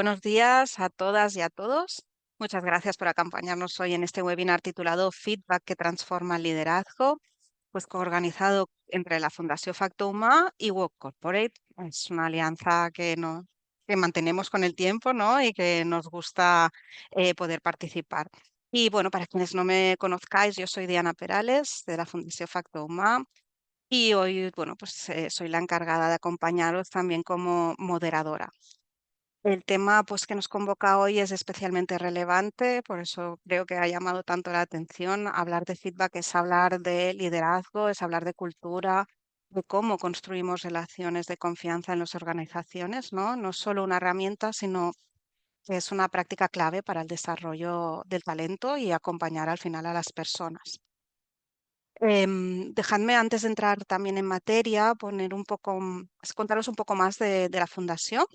buenos días a todas y a todos. Muchas gracias por acompañarnos hoy en este webinar titulado Feedback que transforma el liderazgo, pues coorganizado entre la Fundación Facto Humà y Work Corporate. Es una alianza que mantenemos con el tiempo, ¿no? Y que nos gusta poder participar. Y bueno, para quienes no me conozcáis, yo soy Diana Perales de la Fundación Facto Humà y hoy, bueno, pues soy la encargada de acompañaros también como moderadora. El tema, pues, que nos convoca hoy es especialmente relevante, por eso creo que ha llamado tanto la atención. Hablar de feedback es hablar de liderazgo, es hablar de cultura, de cómo construimos relaciones de confianza en las organizaciones, ¿no? No es solo una herramienta, sino que es una práctica clave para el desarrollo del talento y acompañar al final a las personas. Dejadme, antes de entrar también en materia, poner un poco, contaros un poco más de la fundación.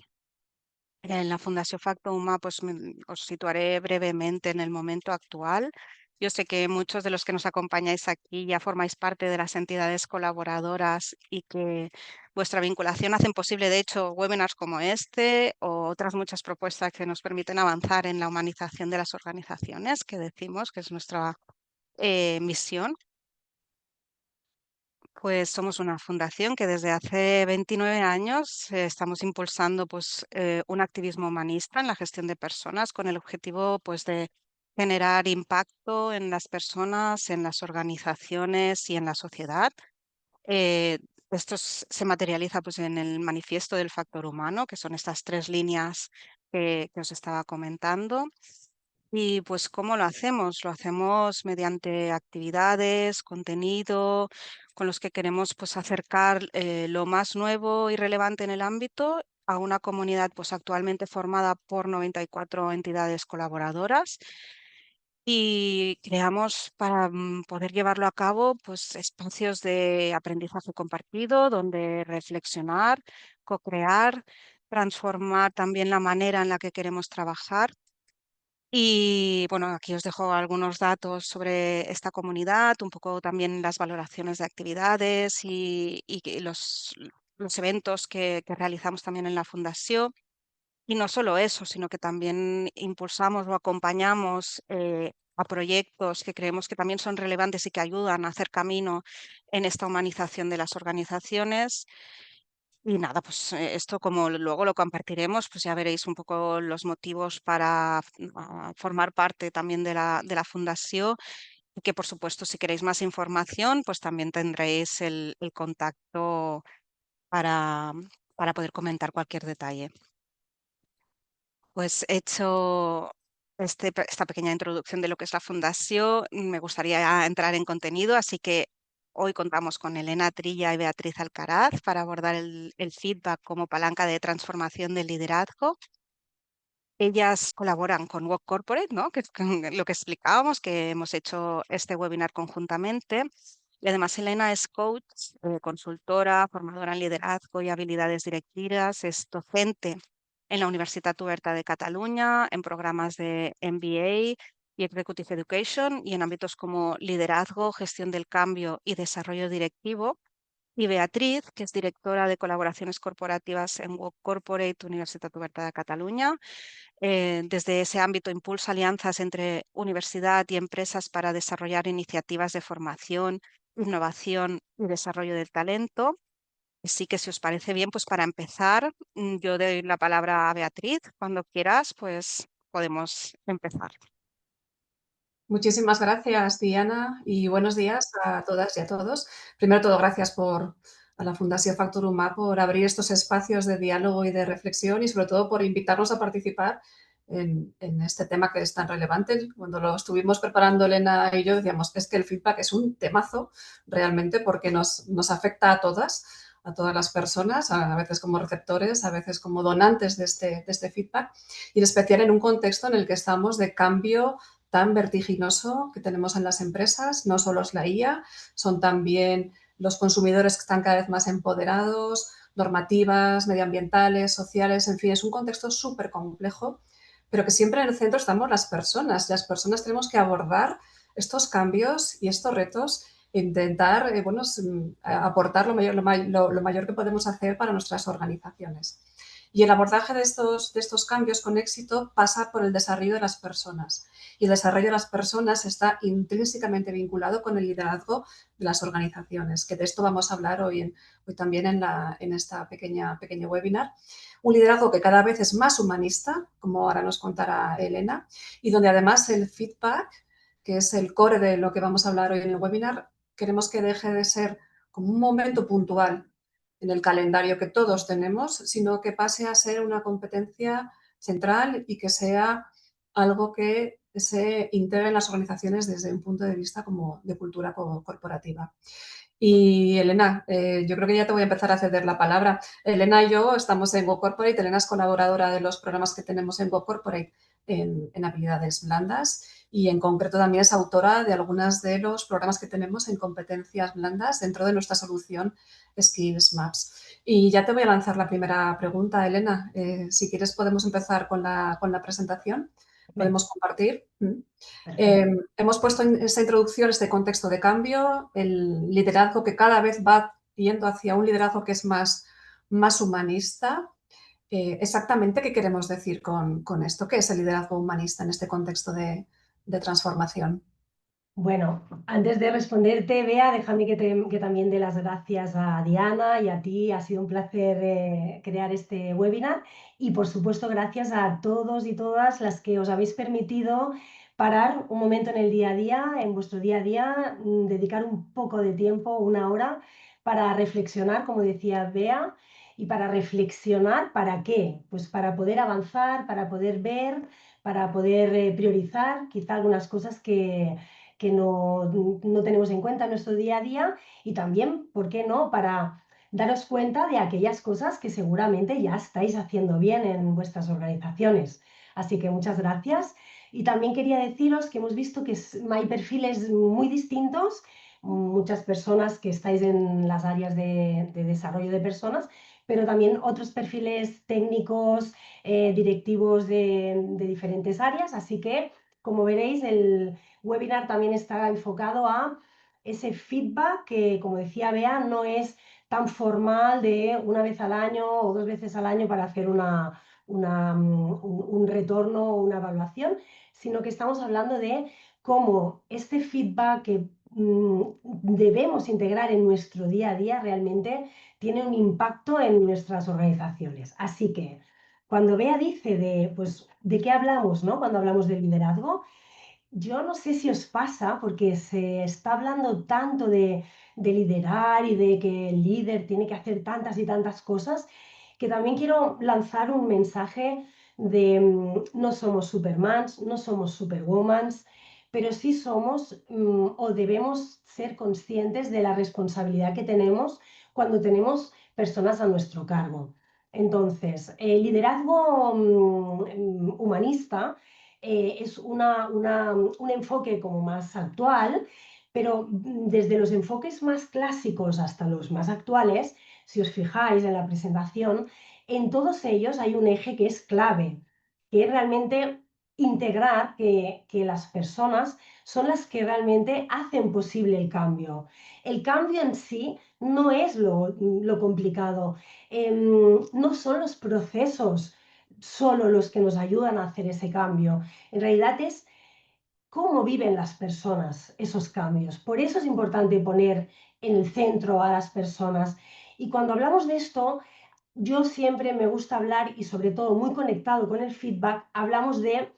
En la Fundación Facto Humà, pues os situaré brevemente en el momento actual. Yo sé que muchos de los que nos acompañáis aquí ya formáis parte de las entidades colaboradoras y que vuestra vinculación hacen posible, de hecho, webinars como este o otras muchas propuestas que nos permiten avanzar en la humanización de las organizaciones, que decimos que es nuestra misión. Pues somos una fundación que desde hace 29 años estamos impulsando pues, un activismo humanista en la gestión de personas con el objetivo pues, de generar impacto en las personas, en las organizaciones y en la sociedad. Eh, se materializa pues, en el manifiesto del factor humano, que son estas tres líneas que os estaba comentando. Y pues, ¿cómo lo hacemos? Lo hacemos mediante actividades, contenido, con los que queremos pues acercar lo más nuevo y relevante en el ámbito a una comunidad pues actualmente formada por 94 entidades colaboradoras y creamos para poder llevarlo a cabo pues espacios de aprendizaje compartido donde reflexionar, co-crear, transformar también la manera en la que queremos trabajar y bueno, aquí os dejo algunos datos sobre esta comunidad, un poco también las valoraciones de actividades y que los eventos que realizamos también en la fundación. Y no solo eso, sino que también impulsamos o acompañamos a proyectos que creemos que también son relevantes y que ayudan a hacer camino en esta humanización de las organizaciones. Y nada, pues esto como luego lo compartiremos, pues ya veréis un poco los motivos para formar parte también de la fundación y que por supuesto si queréis más información, pues también tendréis el contacto para, para poder comentar cualquier detalle. Pues hecho esta pequeña introducción de lo que es la fundación, me gustaría entrar en contenido, así que hoy contamos con Elena Trilla y Beatriz Alcaraz para abordar el feedback como palanca de transformación del liderazgo. Ellas colaboran con Work Corporate, ¿no? Que es lo que explicábamos, que hemos hecho este webinar conjuntamente. Y además Elena es coach, consultora, formadora en liderazgo y habilidades directivas, es docente en la Universitat Oberta de Cataluña, en programas de MBA y Executive Education y en ámbitos como liderazgo, gestión del cambio y desarrollo directivo. Y Beatriz, que es directora de colaboraciones corporativas en Work Corporate, Universitat Oberta de Cataluña. Desde ese ámbito impulsa alianzas entre universidad y empresas para desarrollar iniciativas de formación, innovación y desarrollo del talento. Así que si os parece bien, pues para empezar, yo doy la palabra a Beatriz. Cuando quieras, pues podemos empezar. Muchísimas gracias, Diana, y buenos días a todas y a todos. Primero todo, gracias a la Fundación Factor Humà por abrir estos espacios de diálogo y de reflexión y sobre todo por invitarnos a participar en este tema que es tan relevante. Cuando lo estuvimos preparando Elena y yo decíamos, es que el feedback es un temazo realmente porque nos afecta a todas las personas, a veces como receptores, a veces como donantes de este feedback y en especial en un contexto en el que estamos de cambio tan vertiginoso que tenemos en las empresas. No solo es la IA, son también los consumidores que están cada vez más empoderados, normativas, medioambientales, sociales, en fin, es un contexto súper complejo, pero que siempre en el centro estamos las personas. Las personas tenemos que abordar estos cambios y estos retos e intentar aportar lo mayor que podemos hacer para nuestras organizaciones. Y el abordaje de estos cambios con éxito pasa por el desarrollo de las personas. Y el desarrollo de las personas está intrínsecamente vinculado con el liderazgo de las organizaciones, que de esto vamos a hablar hoy también en esta pequeño webinar. Un liderazgo que cada vez es más humanista, como ahora nos contará Elena, y donde además el feedback, que es el core de lo que vamos a hablar hoy en el webinar, queremos que deje de ser como un momento puntual en el calendario que todos tenemos, sino que pase a ser una competencia central y que sea algo que se integre en las organizaciones desde un punto de vista como de cultura corporativa. Y Elena, yo creo que ya te voy a empezar a ceder la palabra. Elena y yo estamos en Go Corporate. Elena es colaboradora de los programas que tenemos en Go Corporate en habilidades blandas y en concreto también es autora de algunos de los programas que tenemos en competencias blandas dentro de nuestra solución Skills Maps. Y ya te voy a lanzar la primera pregunta, Elena. Si quieres podemos empezar con la presentación. Venga, Podemos compartir. perfecto. Hemos puesto en esta introducción este contexto de cambio, el liderazgo que cada vez va yendo hacia un liderazgo que es más humanista. Exactamente, ¿qué queremos decir con esto? ¿Qué es el liderazgo humanista en este contexto de transformación? Bueno, antes de responderte, Bea, déjame que también dé las gracias a Diana y a ti. Ha sido un placer crear este webinar y, por supuesto, gracias a todos y todas las que os habéis permitido parar un momento en el día a día, en vuestro día a día, dedicar un poco de tiempo, una hora, para reflexionar, como decía Bea, y para reflexionar, ¿para qué? Pues para poder avanzar, para poder ver, para poder priorizar quizá algunas cosas que no tenemos en cuenta en nuestro día a día y también, ¿por qué no?, para daros cuenta de aquellas cosas que seguramente ya estáis haciendo bien en vuestras organizaciones. Así que muchas gracias. Y también quería deciros que hemos visto que hay perfiles muy distintos, muchas personas que estáis en las áreas de desarrollo de personas, pero también otros perfiles técnicos, directivos de diferentes áreas. Así que, como veréis, el webinar también está enfocado a ese feedback que, como decía Bea, no es tan formal de una vez al año o dos veces al año para hacer un retorno o una evaluación, sino que estamos hablando de cómo este feedback que debemos integrar en nuestro día a día realmente tiene un impacto en nuestras organizaciones. Así que cuando Bea dice pues, de qué hablamos, ¿no?, cuando hablamos del liderazgo, yo no sé si os pasa, porque se está hablando tanto de liderar y de que el líder tiene que hacer tantas y tantas cosas, que también quiero lanzar un mensaje de no somos supermans, no somos superwomans, pero sí somos o debemos ser conscientes de la responsabilidad que tenemos cuando tenemos personas a nuestro cargo. Entonces, el liderazgo humanista es un enfoque como más actual, pero desde los enfoques más clásicos hasta los más actuales, si os fijáis en la presentación, en todos ellos hay un eje que es clave, que es realmente integrar que las personas son las que realmente hacen posible el cambio. El cambio en sí no es lo complicado, no son los procesos solo los que nos ayudan a hacer ese cambio. En realidad es cómo viven las personas esos cambios. Por eso es importante poner en el centro a las personas. Y cuando hablamos de esto, yo siempre me gusta hablar, y sobre todo muy conectado con el feedback, hablamos de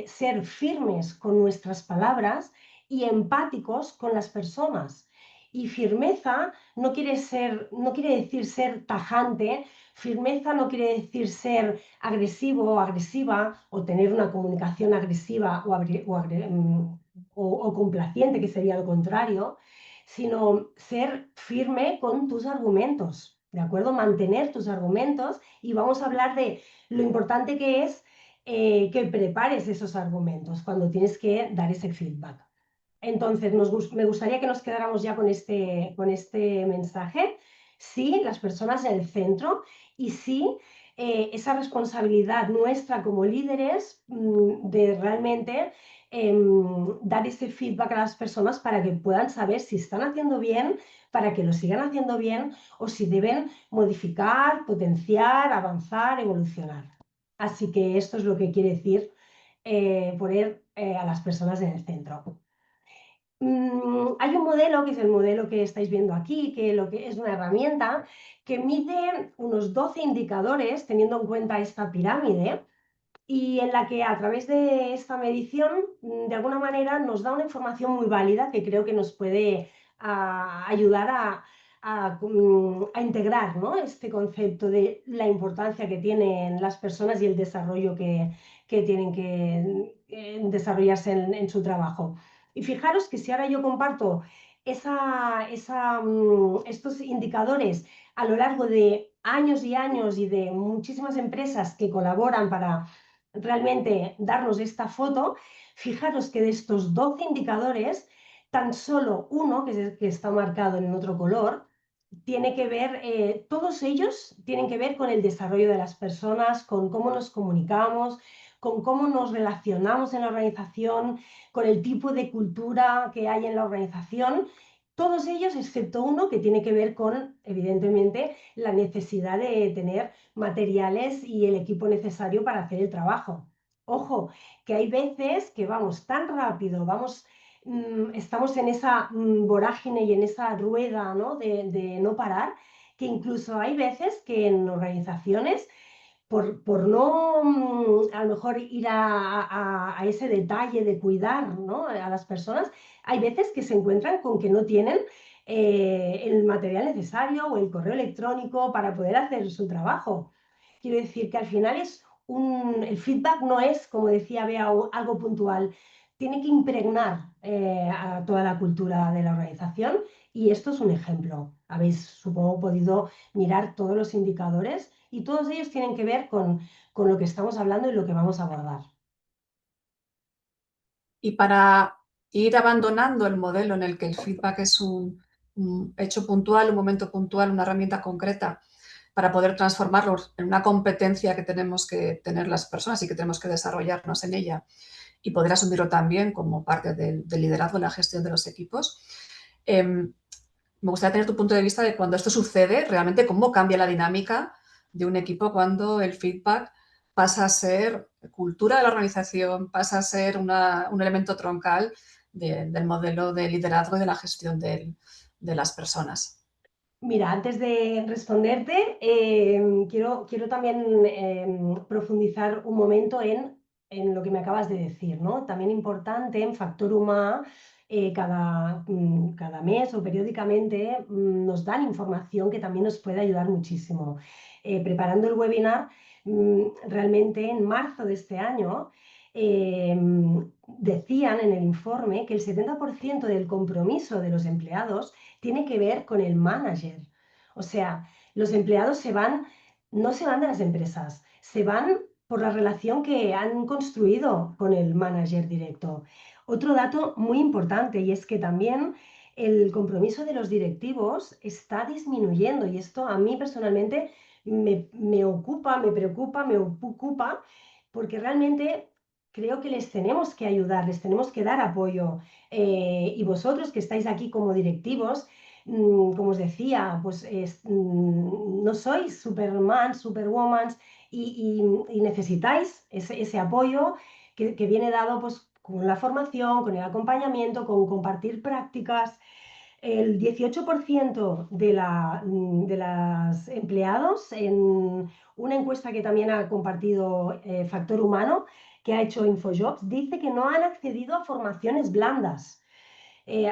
ser firmes con nuestras palabras y empáticos con las personas. Y firmeza no quiere decir ser tajante, firmeza no quiere decir ser agresivo o agresiva o tener una comunicación agresiva o complaciente, que sería lo contrario, sino ser firme con tus argumentos, ¿de acuerdo? Mantener tus argumentos, y vamos a hablar de lo importante que es que prepares esos argumentos cuando tienes que dar ese feedback. Entonces, me gustaría que nos quedáramos ya con este mensaje. Sí, las personas en el centro, y sí, esa responsabilidad nuestra como líderes de realmente dar ese feedback a las personas para que puedan saber si están haciendo bien, para que lo sigan haciendo bien o si deben modificar, potenciar, avanzar, evolucionar. Así que esto es lo que quiere decir poner a las personas en el centro. Hay un modelo, que es el modelo que estáis viendo aquí, que lo que es una herramienta que mide unos 12 indicadores teniendo en cuenta esta pirámide y en la que a través de esta medición, de alguna manera, nos da una información muy válida que creo que nos puede ayudar a integrar, ¿no?, este concepto de la importancia que tienen las personas y el desarrollo que tienen que desarrollarse en su trabajo. Y fijaros que si ahora yo comparto estos indicadores a lo largo de años y años y de muchísimas empresas que colaboran para realmente darnos esta foto, fijaros que de estos 12 indicadores, tan solo uno, que está marcado en otro color, tiene que ver, todos ellos tienen que ver con el desarrollo de las personas, con cómo nos comunicamos, con cómo nos relacionamos en la organización, con el tipo de cultura que hay en la organización. Todos ellos, excepto uno que tiene que ver con, evidentemente, la necesidad de tener materiales y el equipo necesario para hacer el trabajo. Ojo, que hay veces que vamos tan rápido, estamos en esa vorágine y en esa rueda, ¿no?, de no parar, que incluso hay veces que en organizaciones, por no a lo mejor ir a ese detalle de cuidar, ¿no?, a las personas, hay veces que se encuentran con que no tienen el material necesario o el correo electrónico para poder hacer su trabajo. Quiero decir que al final el feedback no es, como decía Bea, algo puntual, tiene que impregnar a toda la cultura de la organización y esto es un ejemplo. Habéis, supongo, podido mirar todos los indicadores y todos ellos tienen que ver con lo que estamos hablando y lo que vamos a abordar. Y para ir abandonando el modelo en el que el feedback es un hecho puntual, un momento puntual, una herramienta concreta, para poder transformarlo en una competencia que tenemos que tener las personas y que tenemos que desarrollarnos en ella y poder asumirlo también como parte del liderazgo en la gestión de los equipos. Me gustaría tener tu punto de vista de cuando esto sucede, realmente cómo cambia la dinámica de un equipo cuando el feedback pasa a ser cultura de la organización, pasa a ser un elemento troncal del modelo de liderazgo y de la gestión de las personas. Mira, antes de responderte, quiero también profundizar un momento en lo que me acabas de decir, ¿no? También importante en Factor Humà, cada mes o periódicamente nos dan información que también nos puede ayudar muchísimo. Preparando el webinar, realmente en marzo de este año, decían en el informe que el 70% del compromiso de los empleados tiene que ver con el manager. O sea, los empleados no se van de las empresas, se van por la relación que han construido con el manager directo. Otro dato muy importante y es que también el compromiso de los directivos está disminuyendo y esto a mí personalmente me preocupa, me ocupa, porque realmente creo que les tenemos que ayudar, les tenemos que dar apoyo. Y vosotros que estáis aquí como directivos, como os decía, pues no sois Superman, Superwoman y necesitáis ese apoyo que viene dado pues, con la formación, con el acompañamiento, con compartir prácticas. El 18% de los empleados en una encuesta que también ha compartido Factor Humano, que ha hecho InfoJobs, dice que no han accedido a formaciones blandas.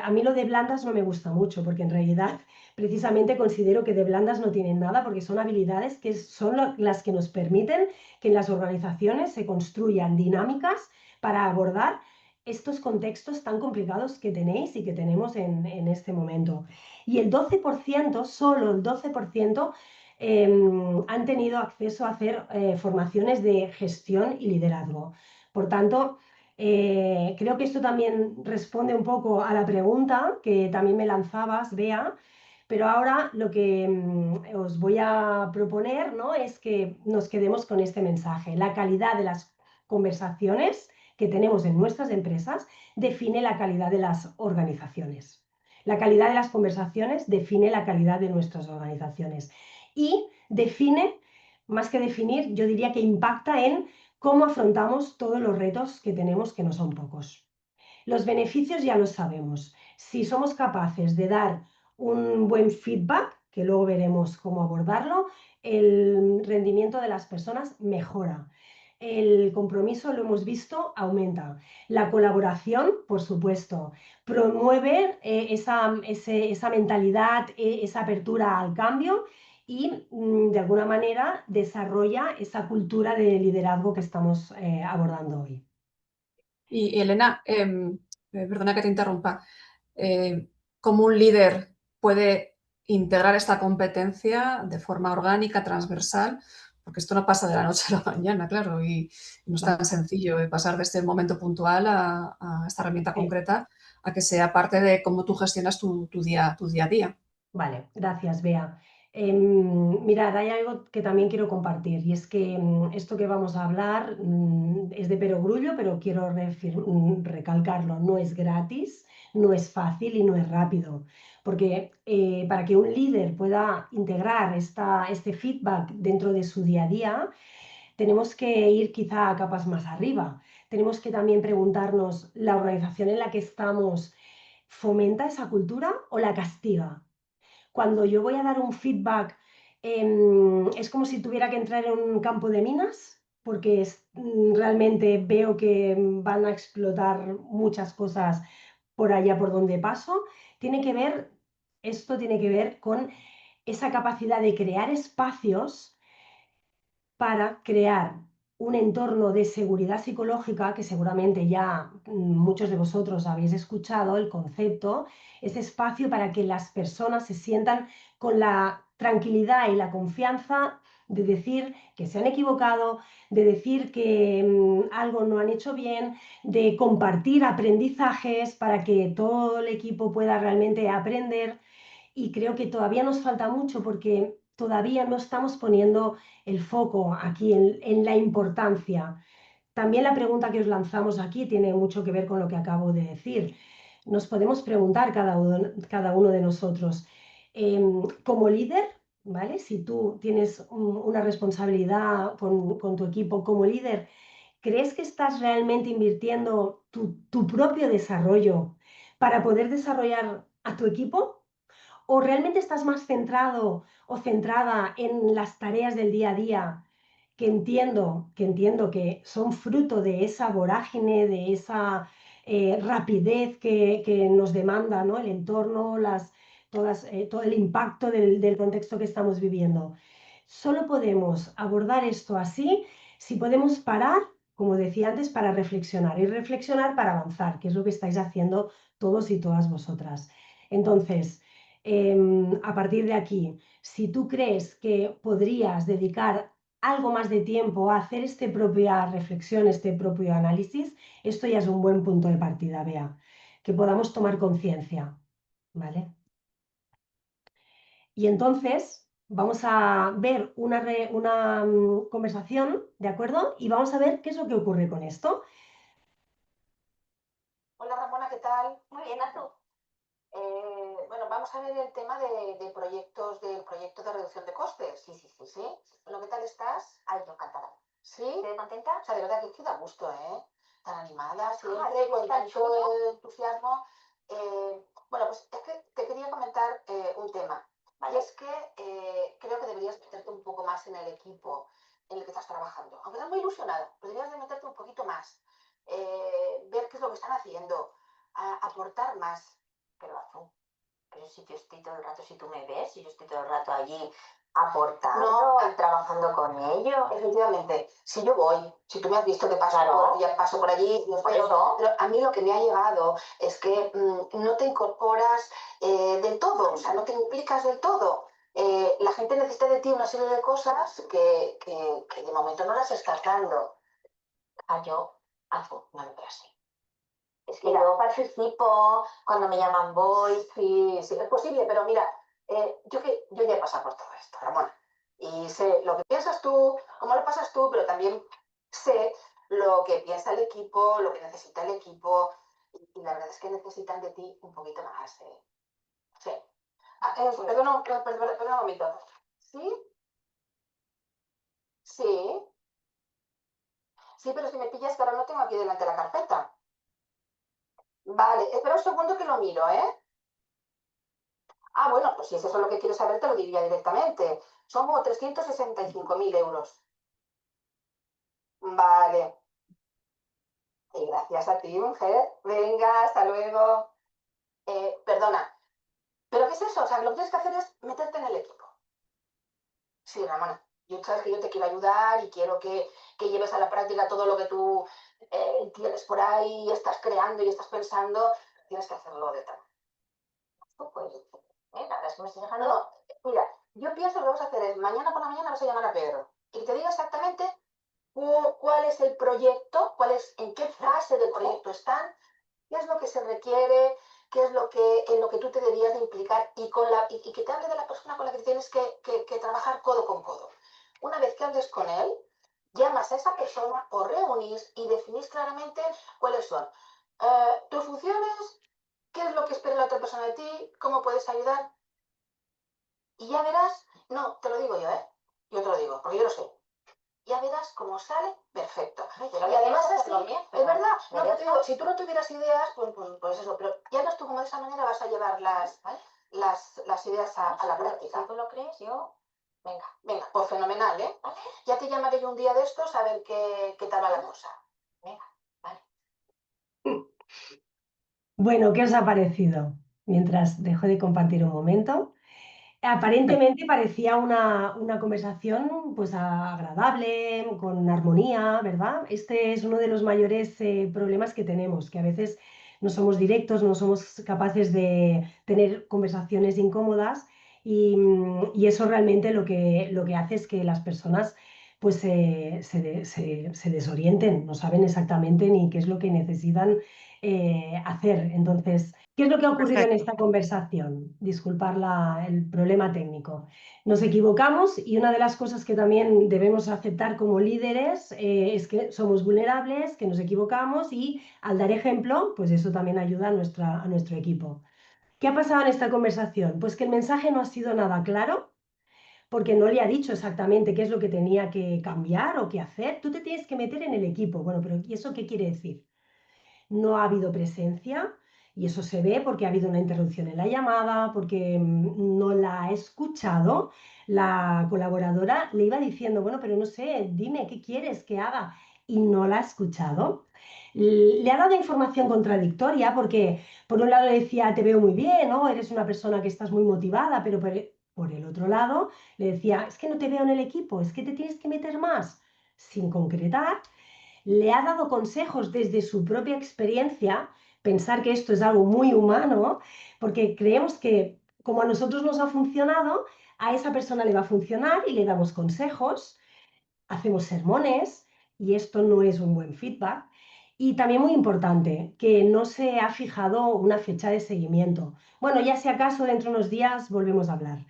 A mí lo de blandas no me gusta mucho porque en realidad precisamente considero que de blandas no tienen nada porque son habilidades que son las que nos permiten que en las organizaciones se construyan dinámicas para abordar estos contextos tan complicados que tenéis y que tenemos en este momento. Y el 12%, solo el 12%, han tenido acceso a hacer formaciones de gestión y liderazgo. Por tanto, creo que esto también responde un poco a la pregunta que también me lanzabas, Bea, pero ahora lo que os voy a proponer, ¿no?, es que nos quedemos con este mensaje. La calidad de las conversaciones que tenemos en nuestras empresas define la calidad de las organizaciones. La calidad de las conversaciones define la calidad de nuestras organizaciones y define, más que definir, yo diría que impacta en cómo afrontamos todos los retos que tenemos, que no son pocos. Los beneficios ya los sabemos. Si somos capaces de dar un buen feedback, que luego veremos cómo abordarlo, el rendimiento de las personas mejora. El compromiso, lo hemos visto, aumenta. La colaboración, por supuesto, promueve esa mentalidad, esa apertura al cambio y, de alguna manera, desarrolla esa cultura de liderazgo que estamos abordando hoy. Y Elena, perdona que te interrumpa, ¿cómo un líder puede integrar esta competencia de forma orgánica, transversal? Porque esto no pasa de la noche a la mañana, claro, y no es tan sencillo pasar de este momento puntual a esta herramienta concreta a que sea parte de cómo tú gestionas tu día a día. Vale, gracias, Bea. Mirad, hay algo que también quiero compartir y es que esto que vamos a hablar es de perogrullo, pero quiero recalcarlo, no es gratis, no es fácil y no es rápido, porque para que un líder pueda integrar este feedback dentro de su día a día, tenemos que ir quizá a capas más arriba. Tenemos que también preguntarnos, ¿la organización en la que estamos fomenta esa cultura o la castiga? Cuando yo voy a dar un feedback, es como si tuviera que entrar en un campo de minas, porque realmente veo que van a explotar muchas cosas por allá por donde paso. Esto tiene que ver con esa capacidad de crear espacios para crear un entorno de seguridad psicológica, que seguramente ya muchos de vosotros habéis escuchado el concepto, ese espacio para que las personas se sientan con la tranquilidad y la confianza de decir que se han equivocado, de decir que algo no han hecho bien, de compartir aprendizajes para que todo el equipo pueda realmente aprender. Y creo que todavía nos falta mucho porque todavía no estamos poniendo el foco aquí en la importancia. También la pregunta que os lanzamos aquí tiene mucho que ver con lo que acabo de decir. Nos podemos preguntar cada uno de nosotros, como líder, ¿vale? Si tú tienes una responsabilidad con tu equipo como líder, ¿crees que estás realmente invirtiendo tu propio desarrollo para poder desarrollar a tu equipo? ¿O realmente estás más centrado o centrada en las tareas del día a día que entiendo que son fruto de esa vorágine, de esa rapidez que nos demanda, ¿no? El entorno, todo el impacto del contexto que estamos viviendo? Solo podemos abordar esto así si podemos parar, como decía antes, para reflexionar y reflexionar para avanzar, que es lo que estáis haciendo todos y todas vosotras. Entonces, a partir de aquí, si tú crees que podrías dedicar algo más de tiempo a hacer esta propia reflexión, este propio análisis, esto ya es un buen punto de partida, Bea, que podamos tomar conciencia, ¿vale? Y entonces vamos a ver una conversación, ¿de acuerdo? Y vamos a ver qué es lo que ocurre con esto. Hola Ramona, ¿qué tal? Muy bien, ¿a tú? Bueno, vamos a ver el tema de proyectos, del proyecto de reducción de costes. Sí. Bueno, ¿qué tal estás? Ay, yo encantada. ¿Sí? ¿Te contenta? O sea, de verdad que da gusto, ¿eh? Tan animada, siempre, con tanto entusiasmo. Bueno, pues es que te quería comentar un tema. Vale. Y es que creo que deberías meterte un poco más en el equipo en el que estás trabajando. Aunque estás muy ilusionada, deberías de meterte un poquito más. Ver qué es lo que están haciendo, aportar más. Pero si yo estoy todo el rato, si tú me ves, si yo estoy todo el rato allí aportando y trabajando con ellos. Efectivamente, si yo voy, si tú me has visto que paso, claro, ya paso por allí, pero a mí lo que me ha llegado es que no te incorporas del todo, o sea, no te implicas del todo. La gente necesita de ti una serie de cosas que de momento no las estás dando. Yo afortunadamente así. Es que yo participo, cuando me llaman voy. Sí, es posible, pero mira, yo ya he pasado por todo esto, Ramona. Y sé lo que piensas tú, cómo lo pasas tú, pero también sé lo que piensa el equipo, lo que necesita el equipo, y la verdad es que necesitan de ti un poquito más. Sí. Perdón un momento. ¿Sí? Sí. Sí, pero si me pillas que ahora no tengo aquí delante la carpeta. Vale, espera un segundo que lo miro, ¿eh? Ah, bueno, pues si es eso lo que quieres saber, te lo diría directamente. Son como 365.000 euros. Vale. Y gracias a ti, mujer. Venga, hasta luego. Perdona, ¿pero qué es eso? O sea, lo que tienes que hacer es meterte en el equipo. Sí, Ramona. Yo sabes que yo te quiero ayudar y quiero que lleves a la práctica todo lo que tú tienes por ahí, estás creando y estás pensando. Tienes que hacerlo de tal. Pues, la verdad es que me estoy dejando. No, mira, yo pienso que lo que vamos a hacer es mañana por la mañana vas a llamar a Pedro y te diga exactamente cuál es el proyecto, en qué fase del proyecto están, qué es lo que se requiere, qué es en lo que tú te deberías de implicar y que te hable de la persona con la que tienes que trabajar codo con codo. Una vez que hables con él, llamas a esa persona, os reunís y definís claramente cuáles son tus funciones, qué es lo que espera la otra persona de ti, cómo puedes ayudar. Y ya verás, no, te lo digo yo, ¿eh? Yo te lo digo, porque yo lo sé. Ya verás cómo sale perfecto. Y además así, es verdad, no, te digo, si tú no tuvieras ideas, pues eso, pero ya ves tú cómo de esa manera vas a llevar las ideas a la práctica. Si tú lo crees, yo... Venga, pues fenomenal, ¿eh? ¿Vale? Ya te llamaré yo un día de estos a ver qué tal va la cosa. Venga, vale. Bueno, ¿qué os ha parecido? Mientras dejo de compartir un momento. Aparentemente parecía una conversación pues agradable, con armonía, ¿verdad? Este es uno de los mayores problemas que tenemos, que a veces no somos directos, no somos capaces de tener conversaciones incómodas y eso realmente lo que hace es que las personas pues se desorienten, no saben exactamente ni qué es lo que necesitan hacer. Entonces, ¿qué es lo que ha ocurrido en Perfecto. esta conversación? Disculpar el problema técnico. Nos equivocamos y una de las cosas que también debemos aceptar como líderes es que somos vulnerables, que nos equivocamos y al dar ejemplo, pues eso también ayuda a nuestro equipo. ¿Qué ha pasado en esta conversación? Pues que el mensaje no ha sido nada claro porque no le ha dicho exactamente qué es lo que tenía que cambiar o qué hacer. Tú te tienes que meter en el equipo. Bueno, pero ¿y eso qué quiere decir? No ha habido presencia y eso se ve porque ha habido una interrupción en la llamada, porque no la ha escuchado. La colaboradora le iba diciendo, bueno, pero no sé, dime, ¿qué quieres que haga? Y no la ha escuchado. Le ha dado información contradictoria porque por un lado le decía, te veo muy bien, ¿no? Eres una persona que estás muy motivada, pero por el otro lado le decía, es que no te veo en el equipo, es que te tienes que meter más, sin concretar. Le ha dado consejos desde su propia experiencia, pensar que esto es algo muy humano, porque creemos que como a nosotros nos ha funcionado, a esa persona le va a funcionar y le damos consejos, hacemos sermones y esto no es un buen feedback. Y también muy importante, que no se ha fijado una fecha de seguimiento. Bueno, ya si acaso dentro de unos días volvemos a hablar.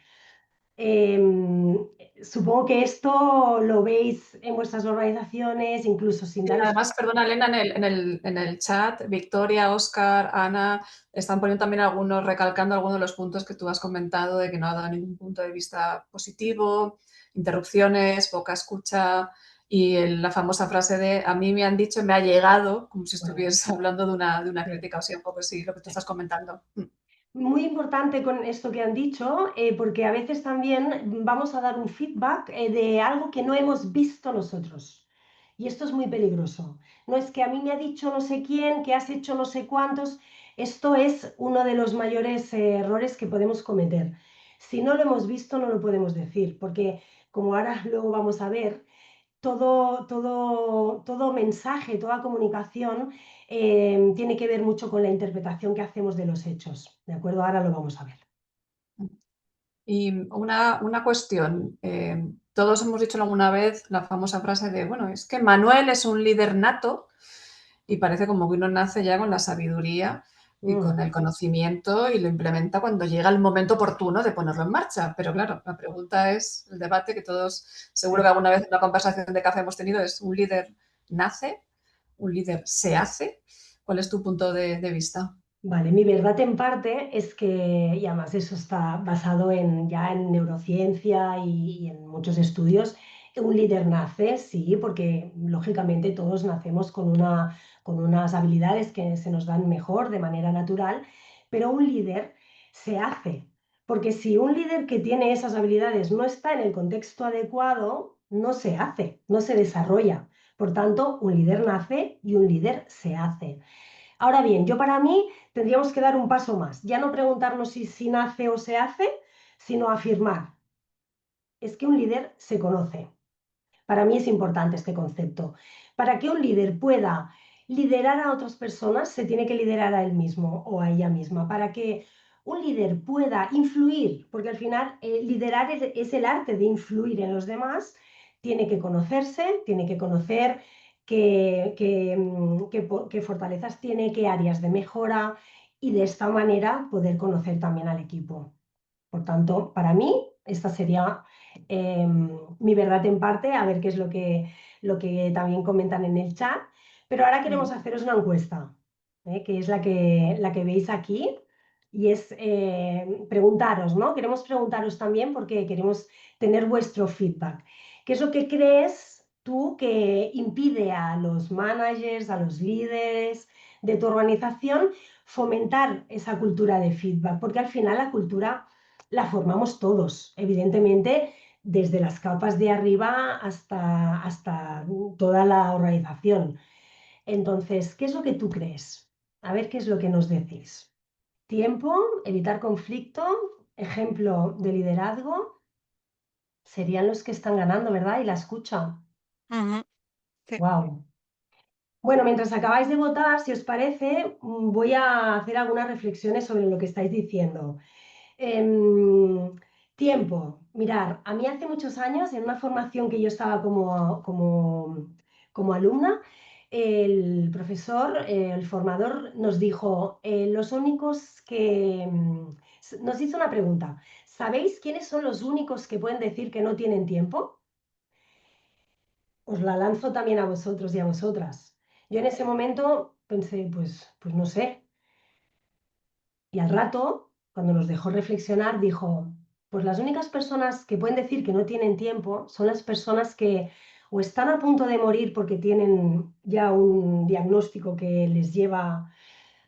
Supongo que esto lo veis en vuestras organizaciones, incluso sin daros... Además, perdona, Elena, en el chat, Victoria, Óscar, Ana, están poniendo también recalcando algunos de los puntos que tú has comentado de que no ha dado ningún punto de vista positivo, interrupciones, poca escucha y la famosa frase de a mí me han dicho, me ha llegado, como si estuviese hablando de una crítica, o sea, un poco sí, lo que tú estás comentando. Muy importante con esto que han dicho, porque a veces también vamos a dar un feedback de algo que no hemos visto nosotros. Y esto es muy peligroso. No es que a mí me ha dicho no sé quién, que has hecho no sé cuántos. Esto es uno de los mayores errores que podemos cometer. Si no lo hemos visto, no lo podemos decir, porque como ahora luego vamos a ver, todo mensaje, toda comunicación tiene que ver mucho con la interpretación que hacemos de los hechos. ¿De acuerdo? Ahora lo vamos a ver. Y una cuestión, todos hemos dicho alguna vez la famosa frase de, bueno, es que Manuel es un líder nato y parece como que uno nace ya con la sabiduría y con el conocimiento y lo implementa cuando llega el momento oportuno de ponerlo en marcha. Pero claro, la pregunta es, el debate que todos, seguro que alguna vez en una conversación de café hemos tenido, es, ¿un líder nace un líder se hace? ¿Cuál es tu punto de vista? Vale, mi verdad en parte es que, y además eso está basado ya en neurociencia y en muchos estudios, un líder nace, sí, porque lógicamente todos nacemos con unas habilidades que se nos dan mejor de manera natural, pero un líder se hace, porque si un líder que tiene esas habilidades no está en el contexto adecuado, no se hace, no se desarrolla. Por tanto, un líder nace y un líder se hace. Ahora bien, yo para mí tendríamos que dar un paso más, ya no preguntarnos si nace o se hace, sino afirmar, es que un líder se conoce. Para mí es importante este concepto. Para que un líder pueda liderar a otras personas, se tiene que liderar a él mismo o a ella misma. Para que un líder pueda influir, porque al final liderar es el arte de influir en los demás, tiene que conocerse, tiene que conocer qué fortalezas tiene, qué áreas de mejora y de esta manera poder conocer también al equipo. Por tanto, para mí, esta sería mi verdad en parte, a ver qué es lo que también comentan en el chat. Pero ahora queremos haceros una encuesta, que es la que veis aquí, y es preguntaros, ¿no? Queremos preguntaros también porque queremos tener vuestro feedback. ¿Qué es lo que crees tú que impide a los managers, a los líderes de tu organización fomentar esa cultura de feedback? Porque al final la cultura la formamos todos, evidentemente, desde las capas de arriba hasta toda la organización. Entonces, ¿qué es lo que tú crees? A ver qué es lo que nos decís. Tiempo, evitar conflicto, ejemplo de liderazgo, serían los que están ganando, ¿verdad? Y la escucha. Ujú, sí. ¡Wow! Bueno, mientras acabáis de votar, si os parece, voy a hacer algunas reflexiones sobre lo que estáis diciendo. Em, Tiempo. Mirar, a mí hace muchos años, en una formación que yo estaba como alumna, el profesor, el formador, nos dijo, los únicos que... nos hizo una pregunta. ¿Sabéis quiénes son los únicos que pueden decir que no tienen tiempo? Os la lanzo también a vosotros y a vosotras. Yo en ese momento pensé, pues no sé. Y al rato, cuando nos dejó reflexionar, dijo, pues las únicas personas que pueden decir que no tienen tiempo son las personas que o están a punto de morir porque tienen ya un diagnóstico que les lleva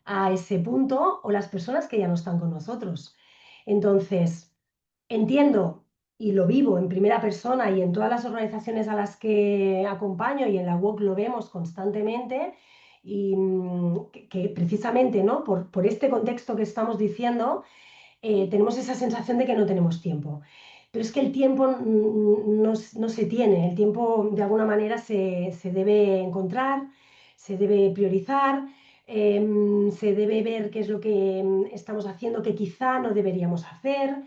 a ese punto o las personas que ya no están con nosotros. Entonces, entiendo y lo vivo en primera persona y en todas las organizaciones a las que acompaño y en la WOC lo vemos constantemente y que precisamente, ¿no? Por este contexto que estamos diciendo, tenemos esa sensación de que no tenemos tiempo. Pero es que el tiempo no se tiene, el tiempo de alguna manera se debe encontrar, se debe priorizar, se debe ver qué es lo que estamos haciendo que quizá no deberíamos hacer.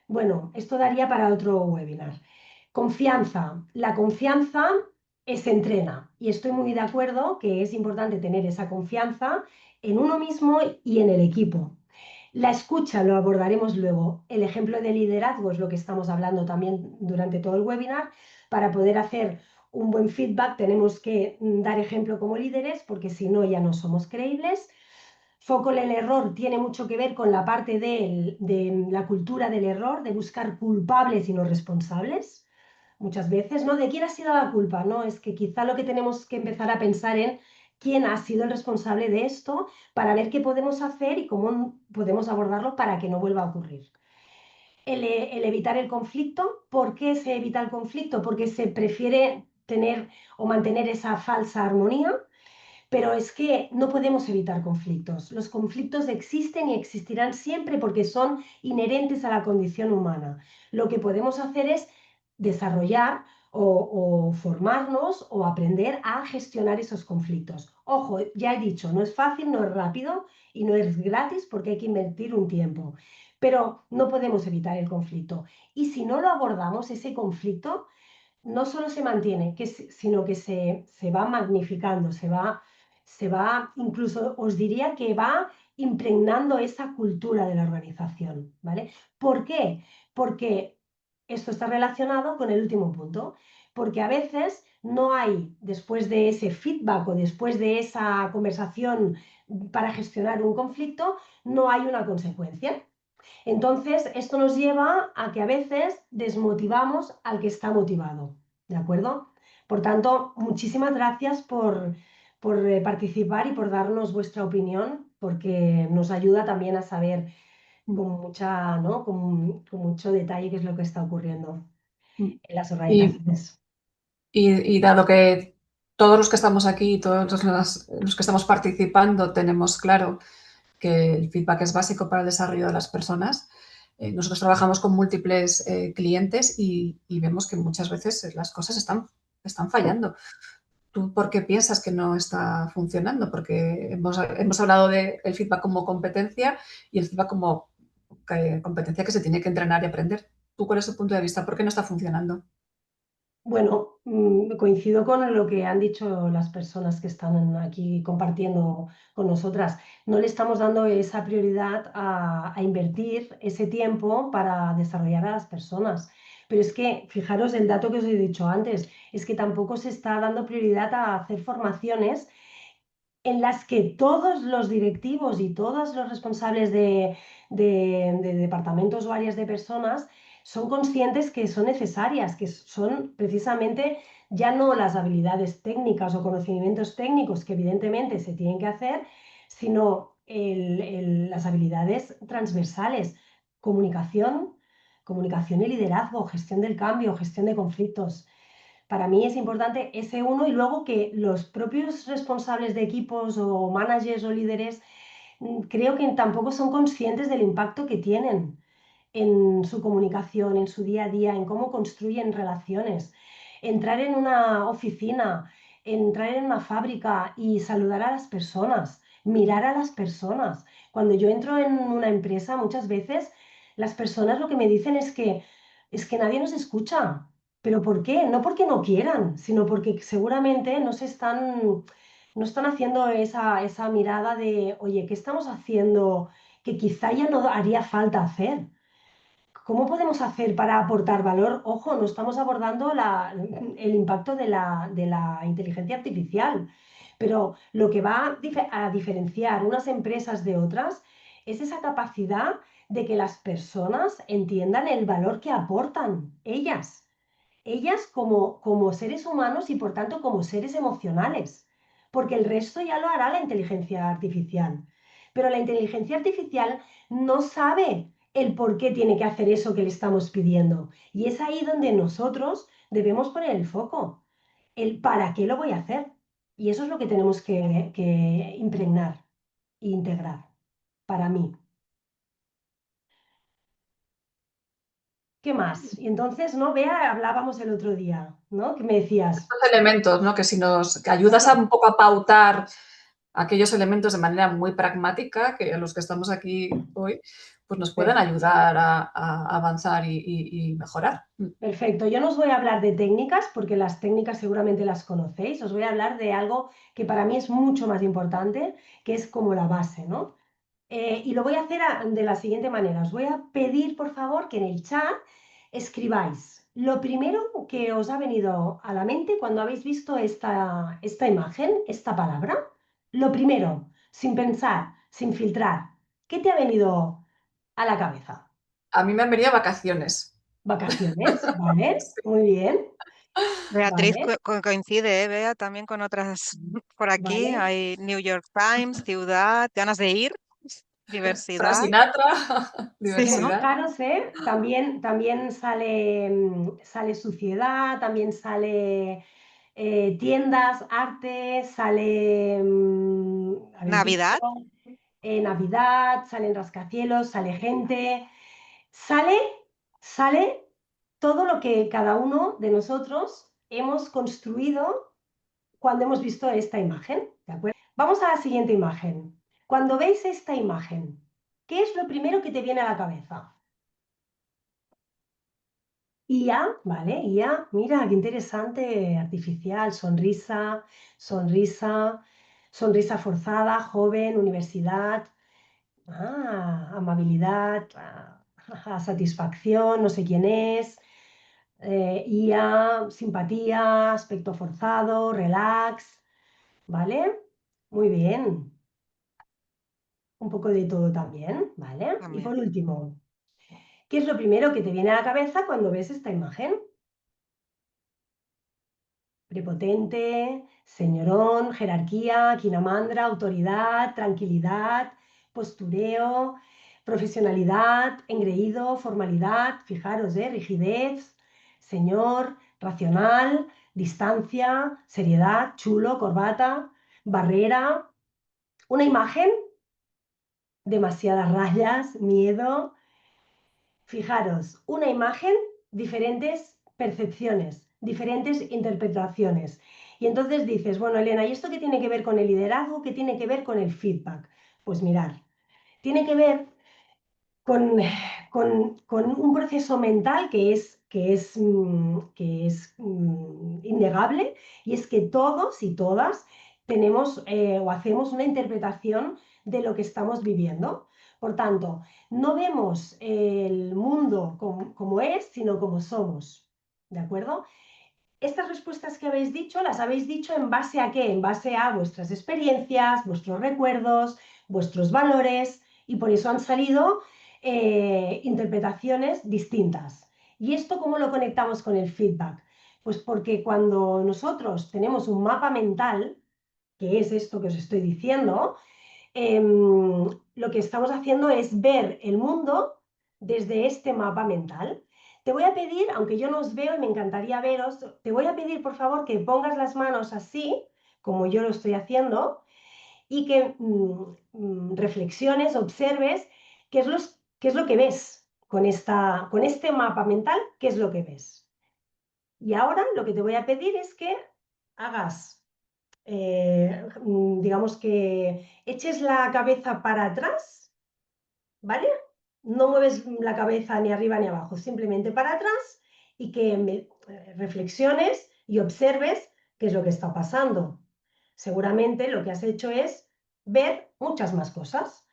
Bueno, esto daría para otro webinar. Confianza. La confianza se entrena y estoy muy de acuerdo que es importante tener esa confianza en uno mismo y en el equipo. La escucha lo abordaremos luego. El ejemplo de liderazgo es lo que estamos hablando también durante todo el webinar. Para poder hacer un buen feedback tenemos que dar ejemplo como líderes porque si no ya no somos creíbles. Foco en el error tiene mucho que ver con la parte de la cultura del error, de buscar culpables y no responsables. Muchas veces, ¿no? ¿De quién ha sido la culpa? No, es que quizá lo que tenemos que empezar a pensar en quién ha sido el responsable de esto para ver qué podemos hacer y cómo podemos abordarlo para que no vuelva a ocurrir. El evitar el conflicto. ¿Por qué se evita el conflicto? Porque se prefiere tener o mantener esa falsa armonía. Pero es que no podemos evitar conflictos. Los conflictos existen y existirán siempre porque son inherentes a la condición humana. Lo que podemos hacer es desarrollar o formarnos o aprender a gestionar esos conflictos. Ojo, ya he dicho, no es fácil, no es rápido y no es gratis porque hay que invertir un tiempo. Pero no podemos evitar el conflicto. Y si no lo abordamos, ese conflicto no solo se mantiene, sino que se va magnificando, se va, incluso os diría que va impregnando esa cultura de la organización, ¿vale? ¿Por qué? Porque esto está relacionado con el último punto, porque a veces no hay, después de ese feedback o después de esa conversación para gestionar un conflicto, no hay una consecuencia. Entonces, esto nos lleva a que a veces desmotivamos al que está motivado, ¿de acuerdo? Por tanto, muchísimas gracias por participar y por darnos vuestra opinión, porque nos ayuda también a saber con mucha, ¿no? con mucho detalle qué es lo que está ocurriendo en las Y, organizaciones. y dado que todos los que estamos aquí, todos los que estamos participando, tenemos claro que el feedback es básico para el desarrollo de las personas. Nosotros trabajamos con múltiples clientes y vemos que muchas veces las cosas están fallando. ¿Tú por qué piensas que no está funcionando? Porque hemos hablado del feedback como competencia y el feedback como competencia que se tiene que entrenar y aprender. ¿Tú cuál es tu punto de vista? ¿Por qué no está funcionando? Bueno, coincido con lo que han dicho las personas que están aquí compartiendo con nosotras. No le estamos dando esa prioridad a invertir ese tiempo para desarrollar a las personas. Pero es que, fijaros el dato que os he dicho antes, es que tampoco se está dando prioridad a hacer formaciones en las que todos los directivos y todos los responsables de departamentos o áreas de personas son conscientes que son necesarias, que son precisamente ya no las habilidades técnicas o conocimientos técnicos que evidentemente se tienen que hacer, sino las habilidades transversales, comunicación, comunicación y liderazgo, gestión del cambio, gestión de conflictos. Para mí es importante ese uno y luego que los propios responsables de equipos o managers o líderes creo que tampoco son conscientes del impacto que tienen en su comunicación, en su día a día, en cómo construyen relaciones. Entrar en una oficina, entrar en una fábrica y saludar a las personas, mirar a las personas. Cuando yo entro en una empresa, muchas veces las personas lo que me dicen es que nadie nos escucha. ¿Pero por qué? No porque no quieran, sino porque seguramente no están haciendo esa mirada de, oye, ¿qué estamos haciendo que quizá ya no haría falta hacer? ¿Cómo podemos hacer para aportar valor? Ojo, no estamos abordando el impacto de la inteligencia artificial, pero lo que va a diferenciar unas empresas de otras es esa capacidad de que las personas entiendan el valor que aportan ellas como seres humanos y por tanto como seres emocionales, porque el resto ya lo hará la inteligencia artificial. Pero la inteligencia artificial no sabe el por qué tiene que hacer eso que le estamos pidiendo. Y es ahí donde nosotros debemos poner el foco, el para qué lo voy a hacer. Y eso es lo que tenemos que impregnar e integrar para mí. ¿Qué más? Y entonces, ¿no? Bea, hablábamos el otro día, ¿no? Que me decías, Estos elementos, ¿no? Que si que ayudas a un poco a pautar aquellos elementos de manera muy pragmática, que a los que estamos aquí hoy, pues nos pueden ayudar a avanzar y mejorar. perfecto, yo no os voy a hablar de técnicas porque las técnicas seguramente las conocéis, os voy a hablar de algo que para mí es mucho más importante, que es como la base, ¿no? Y lo voy a hacer de la siguiente manera, os voy a pedir por favor que en el chat escribáis lo primero que os ha venido a la mente cuando habéis visto esta imagen, esta palabra, lo primero, sin pensar, sin filtrar, ¿qué te ha venido a la cabeza? A mí me han venido vacaciones. Vacaciones, ¿vale? Sí. Muy bien. Beatriz Vale, coincide, Bea, también con otras por aquí. vale. Hay New York Times, ciudad, ganas de ir, Frank diversidad. Sinatra, Sí, ¿no? diversidad. Fijaros, ¿eh? También sale suciedad, también sale tiendas, arte, sale, ¿habéis visto? Navidad, Navidad, salen rascacielos, sale gente, sale, sale todo lo que cada uno de nosotros hemos construido cuando hemos visto esta imagen, ¿de acuerdo? Vamos a la siguiente imagen. Cuando veis esta imagen, ¿qué es lo primero que te viene a la cabeza? IA, ¿vale? IA, mira, qué interesante, artificial, sonrisa, sonrisa, sonrisa forzada, joven, universidad, amabilidad, satisfacción, no sé quién es, IA, simpatía, aspecto forzado, relax, ¿vale? Muy bien. Un poco de todo también, ¿vale? Y También. por último, ¿qué es lo primero que te viene a la cabeza cuando ves esta imagen? Prepotente, señorón, jerarquía, quinamandra, autoridad, tranquilidad, postureo, profesionalidad, engreído, formalidad, fijaros, rigidez, señor, racional, distancia, seriedad, chulo, corbata, barrera, una imagen, demasiadas rayas, miedo. Fijaros, una imagen, diferentes percepciones, diferentes interpretaciones. Y entonces dices, bueno, Elena, ¿y esto qué tiene que ver con el liderazgo? ¿Qué tiene que ver con el feedback? Pues mirar, tiene que ver con, con un proceso mental que es innegable, y es que todos y todas tenemos o hacemos una interpretación de lo que estamos viviendo. Por tanto, no vemos el mundo como es, sino como somos. ¿De acuerdo? Estas respuestas que habéis dicho, las habéis dicho en base a qué? En base a vuestras experiencias, vuestros recuerdos, vuestros valores, y por eso han salido interpretaciones distintas. ¿Y esto cómo lo conectamos con el feedback? Pues porque cuando nosotros tenemos un mapa mental, que es esto que os estoy diciendo, lo que estamos haciendo es ver el mundo desde este mapa mental. Te voy a pedir, aunque yo no os veo y me encantaría veros, te voy a pedir por favor que pongas las manos así, como yo lo estoy haciendo, y que reflexiones, observes qué es lo que ves con este mapa mental, qué es lo que ves. Y ahora lo que te voy a pedir es que hagas digamos que eches la cabeza para atrás, ¿vale? No mueves la cabeza ni arriba ni abajo, simplemente para atrás, y que reflexiones y observes qué es lo que está pasando. Seguramente lo que has hecho es ver muchas más cosas.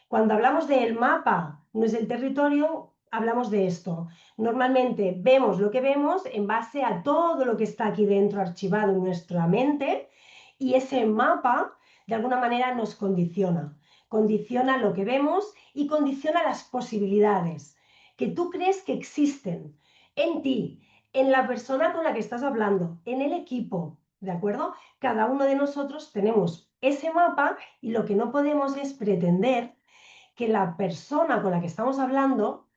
Cuando hablamos del mapa, no es del territorio, hablamos de esto. Normalmente vemos lo que vemos en base a todo lo que está aquí dentro archivado en nuestra mente, y ese mapa de alguna manera nos condiciona. Condiciona lo que vemos y condiciona las posibilidades que tú crees que existen en ti, en la persona con la que estás hablando, en el equipo, ¿de acuerdo? Cada uno de nosotros tenemos ese mapa, y lo que no podemos es pretender que la persona con la que estamos hablando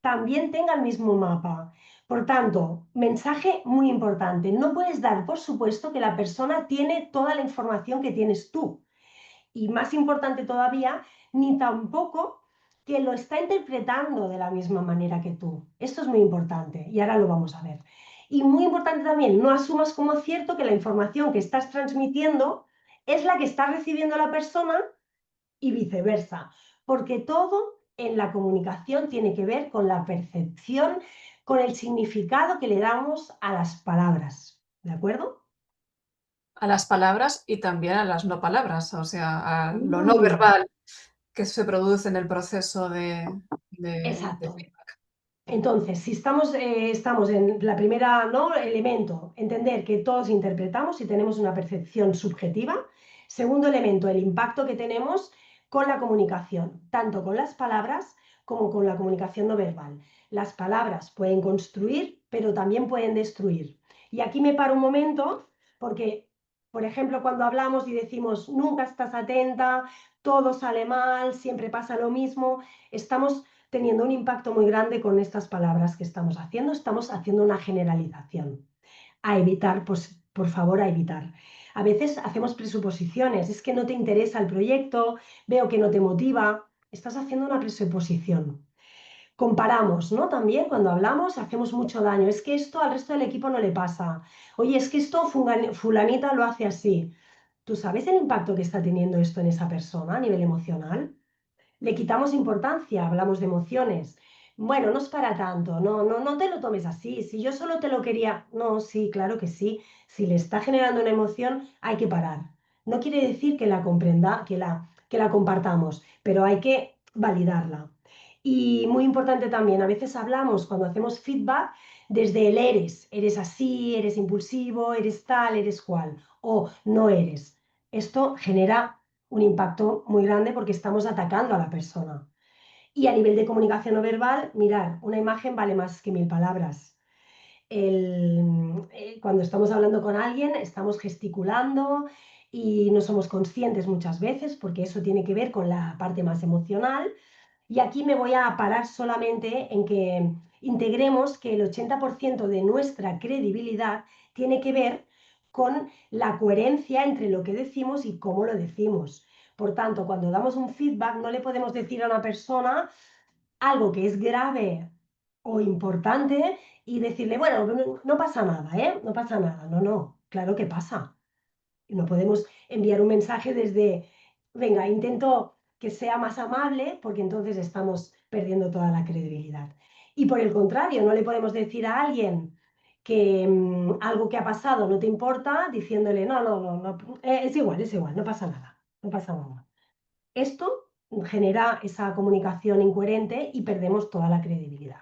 también tenga el mismo mapa. Por tanto, mensaje muy importante, no puedes dar por supuesto que la persona tiene toda la información que tienes tú. Y más importante todavía, ni tampoco que lo está interpretando de la misma manera que tú. Esto es muy importante y ahora lo vamos a ver. Y muy importante también, no asumas como cierto que la información que estás transmitiendo es la que está recibiendo la persona y viceversa, porque todo en la comunicación tiene que ver con la percepción, con el significado que le damos a las palabras, ¿de acuerdo? A las palabras y también a las no palabras, o sea, a lo no Mm, verbal que se produce en el proceso de exacto. feedback. Entonces, si estamos en la primera, ¿no?, elemento, entender que todos interpretamos y tenemos una percepción subjetiva. Segundo elemento, el impacto que tenemos con la comunicación, tanto con las palabras como con la comunicación no verbal. Las palabras pueden construir, pero también pueden destruir. Y aquí me paro un momento porque, por ejemplo, cuando hablamos y decimos nunca estás atenta, todo sale mal, siempre pasa lo mismo, estamos teniendo un impacto muy grande con estas palabras que estamos haciendo una generalización. A evitar, pues por favor, a evitar. A veces hacemos presuposiciones, es que no te interesa el proyecto, veo que no te motiva, estás haciendo una presuposición. Comparamos, ¿no? También cuando hablamos hacemos mucho daño, es que esto al resto del equipo no le pasa, oye, es que esto fulanita lo hace así. ¿Tú sabes el impacto que está teniendo esto en esa persona a nivel emocional? Le quitamos importancia, hablamos de emociones. Bueno, no es para tanto, no te lo tomes así. Si yo solo te lo quería, no, sí, claro que sí. Si le está generando una emoción, hay que parar. No quiere decir que la comprenda, que la compartamos, pero hay que validarla. Y muy importante también, a veces hablamos cuando hacemos feedback desde el eres así, eres impulsivo, eres tal, eres cual, o no eres. Esto genera un impacto muy grande porque estamos atacando a la persona. Y a nivel de comunicación no verbal, mirar, una imagen vale más que 1000 palabras. Cuando estamos hablando con alguien, estamos gesticulando y no somos conscientes muchas veces porque eso tiene que ver con la parte más emocional. Y aquí me voy a parar solamente en que integremos que el 80% de nuestra credibilidad tiene que ver con la coherencia entre lo que decimos y cómo lo decimos. Por tanto, cuando damos un feedback, no le podemos decir a una persona algo que es grave o importante y decirle, bueno, no pasa nada, ¿eh? No pasa nada. No, no, claro que pasa. No podemos enviar un mensaje desde, venga, intento que sea más amable, porque entonces estamos perdiendo toda la credibilidad. Y por el contrario, no le podemos decir a alguien que algo que ha pasado no te importa, diciéndole, no, no, no, no es igual, no pasa nada, no pasa nada. Esto genera esa comunicación incoherente y perdemos toda la credibilidad.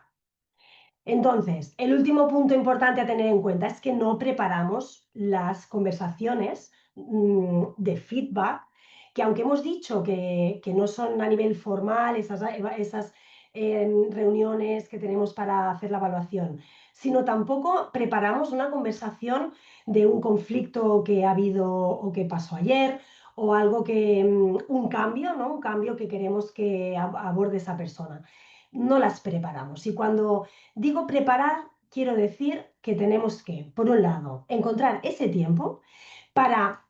Entonces, el último punto importante a tener en cuenta es que no preparamos las conversaciones de feedback, que aunque hemos dicho que no son a nivel formal esas reuniones que tenemos para hacer la evaluación, sino tampoco preparamos una conversación de un conflicto que ha habido o que pasó ayer o algo que, un cambio, ¿no? Un cambio que queremos que aborde esa persona. No las preparamos. Y cuando digo preparar, quiero decir que tenemos que, por un lado, encontrar ese tiempo para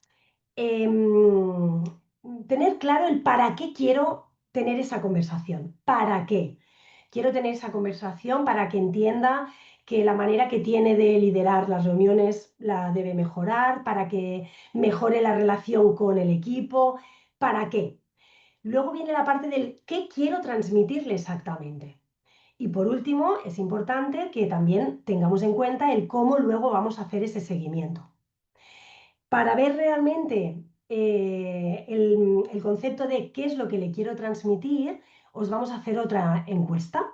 tener claro el para qué quiero tener esa conversación. ¿Para qué? Quiero tener esa conversación para que entienda que la manera que tiene de liderar las reuniones la debe mejorar, para que mejore la relación con el equipo. ¿Para qué? Luego viene la parte del qué quiero transmitirle exactamente. Y por último, es importante que también tengamos en cuenta el cómo luego vamos a hacer ese seguimiento. Para ver realmente el concepto de qué es lo que le quiero transmitir, os vamos a hacer otra encuesta.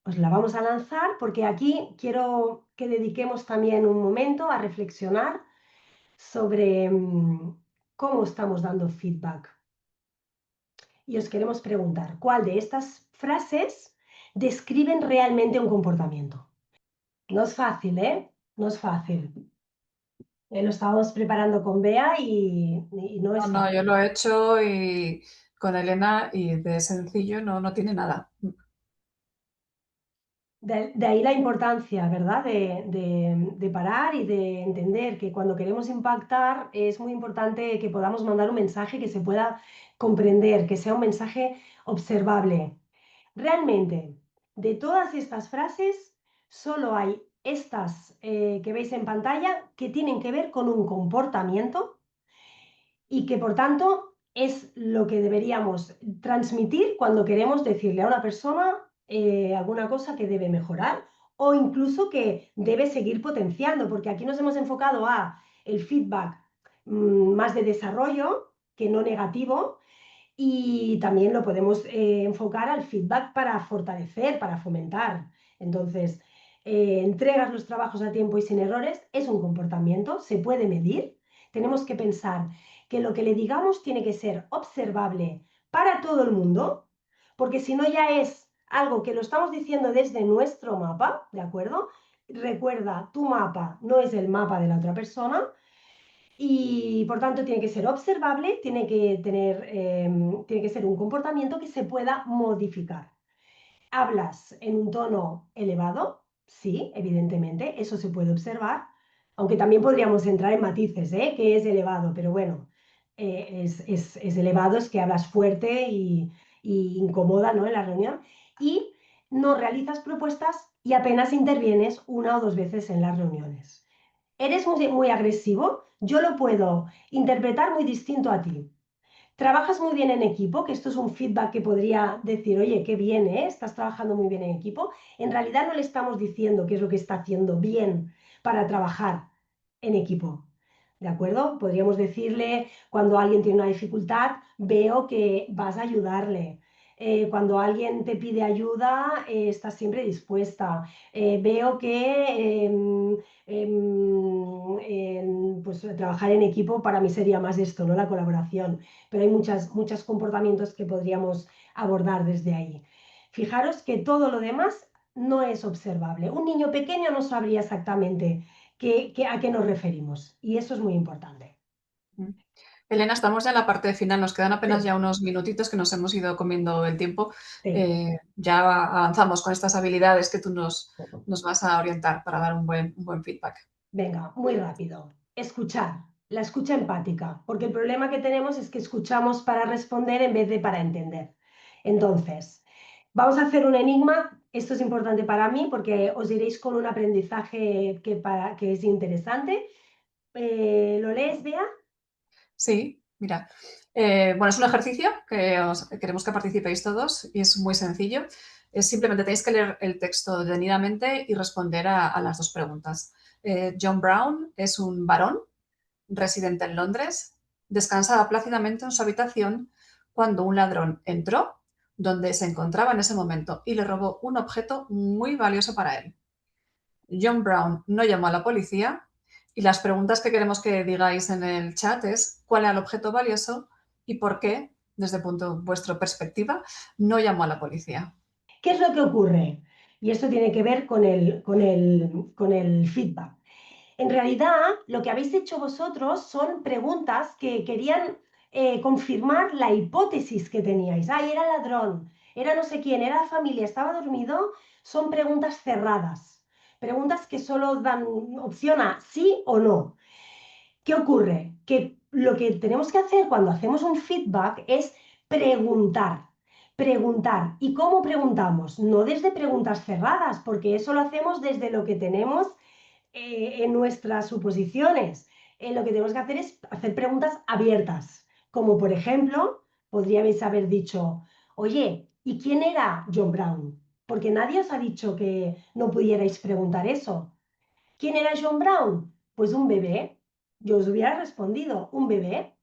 Os la vamos a lanzar porque aquí quiero que dediquemos también un momento a reflexionar sobre cómo estamos dando feedback. Y os queremos preguntar, ¿cuál de estas frases describen realmente un comportamiento? No es fácil, ¿eh? No es fácil. Lo estábamos preparando con Bea y no es No, fácil. yo lo he hecho y con Elena y de sencillo no tiene nada. De ahí la importancia, ¿verdad? De parar y de entender que cuando queremos impactar es muy importante que podamos mandar un mensaje que se pueda comprender, que sea un mensaje observable. Realmente, de todas estas frases, solo hay estas que veis en pantalla que tienen que ver con un comportamiento y que por tanto es lo que deberíamos transmitir cuando queremos decirle a una persona alguna cosa que debe mejorar o incluso que debe seguir potenciando, porque aquí nos hemos enfocado a el feedback más de desarrollo que no negativo, y también lo podemos enfocar al feedback para fortalecer, para fomentar. Entonces, entregas los trabajos a tiempo y sin errores es un comportamiento, se puede medir. Tenemos que pensar que lo que le digamos tiene que ser observable para todo el mundo, porque si no ya es algo que lo estamos diciendo desde nuestro mapa, ¿de acuerdo? Recuerda, tu mapa no es el mapa de la otra persona, y por tanto tiene que ser observable, tiene que ser un comportamiento que se pueda modificar. ¿Hablas en un tono elevado? Sí, evidentemente, eso se puede observar, aunque también podríamos entrar en matices, ¿eh? ¿Qué es elevado? Pero bueno, es elevado, es que hablas fuerte y incomoda, ¿no? En la reunión. Y no realizas propuestas y apenas intervienes una o dos veces en las reuniones. Eres muy agresivo, yo lo puedo interpretar muy distinto a ti. Trabajas muy bien en equipo, que esto es un feedback que podría decir, oye, qué bien, ¿eh? Estás trabajando muy bien en equipo. En realidad no le estamos diciendo qué es lo que está haciendo bien para trabajar en equipo. ¿De acuerdo? Podríamos decirle, cuando alguien tiene una dificultad, veo que vas a ayudarle. Cuando alguien te pide ayuda, estás siempre dispuesta. Veo que pues, trabajar en equipo para mí sería más esto, ¿no? La colaboración. Pero hay muchos comportamientos que podríamos abordar desde ahí. Fijaros que todo lo demás no es observable. Un niño pequeño no sabría exactamente a qué nos referimos, y eso es muy importante. Elena, estamos ya en la parte final, nos quedan apenas Sí. ya unos minutitos que nos hemos ido comiendo el tiempo. Sí. Ya avanzamos con estas habilidades que tú nos vas a orientar para dar un buen feedback. Venga, muy rápido. Escuchar, la escucha empática, porque el problema que tenemos es que escuchamos para responder en vez de para entender. Entonces, vamos a hacer un enigma. Esto es importante para mí porque os iréis con un aprendizaje que es interesante. ¿Lo lees, Bea? Sí, mira. Bueno, es un ejercicio que queremos que participéis todos y es muy sencillo. Simplemente tenéis que leer el texto detenidamente y responder a las dos preguntas. John Brown es un varón residente en Londres. Descansaba plácidamente en su habitación cuando un ladrón entró donde se encontraba en ese momento y le robó un objeto muy valioso para él. John Brown no llamó a la policía y las preguntas que queremos que digáis en el chat es cuál era el objeto valioso y por qué, desde vuestra perspectiva, no llamó a la policía. ¿Qué es lo que ocurre? Y esto tiene que ver con el feedback. En realidad, lo que habéis hecho vosotros son preguntas que querían confirmar la hipótesis que teníais. Ay, era ladrón, era no sé quién, era la familia, estaba dormido. Son preguntas cerradas, preguntas que solo dan opción a sí o no. ¿Qué ocurre? Que lo que tenemos que hacer cuando hacemos un feedback es preguntar. Preguntar. ¿Y cómo preguntamos? No desde preguntas cerradas, porque eso lo hacemos desde lo que tenemos en nuestras suposiciones. Lo que tenemos que hacer es hacer preguntas abiertas, como por ejemplo, podríais haber dicho, oye, ¿y quién era John Brown? Porque nadie os ha dicho que no pudierais preguntar eso. ¿Quién era John Brown? Pues un bebé. Yo os hubiera respondido, ¿un bebé?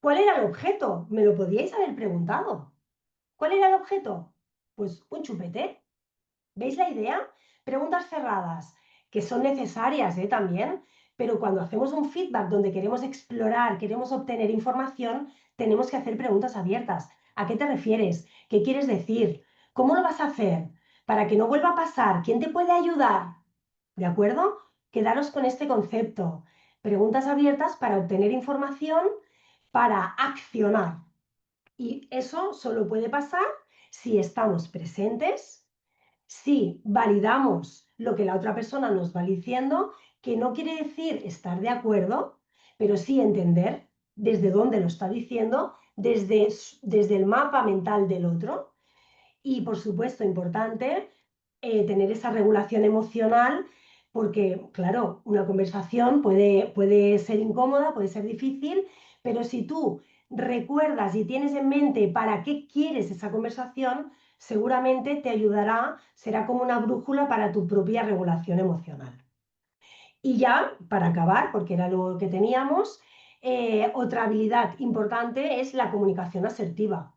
¿Cuál era el objeto? Me lo podíais haber preguntado. ¿Cuál era el objeto? Pues un chupete. ¿Veis la idea? Preguntas cerradas, que son necesarias también, pero cuando hacemos un feedback donde queremos explorar, queremos obtener información, tenemos que hacer preguntas abiertas. ¿A qué te refieres? ¿Qué quieres decir? ¿Cómo lo vas a hacer? Para que no vuelva a pasar, ¿quién te puede ayudar? ¿De acuerdo? Quedaros con este concepto. Preguntas abiertas para obtener información, para accionar. Y eso solo puede pasar si estamos presentes, si validamos lo que la otra persona nos va diciendo, que no quiere decir estar de acuerdo, pero sí entender desde dónde lo está diciendo, desde el mapa mental del otro. Y, por supuesto, importante, tener esa regulación emocional, porque, claro, una conversación puede ser incómoda, puede ser difícil, pero si tú recuerdas y tienes en mente para qué quieres esa conversación, seguramente te ayudará, será como una brújula para tu propia regulación emocional. Y ya, para acabar, porque era lo que teníamos, otra habilidad importante es la comunicación asertiva.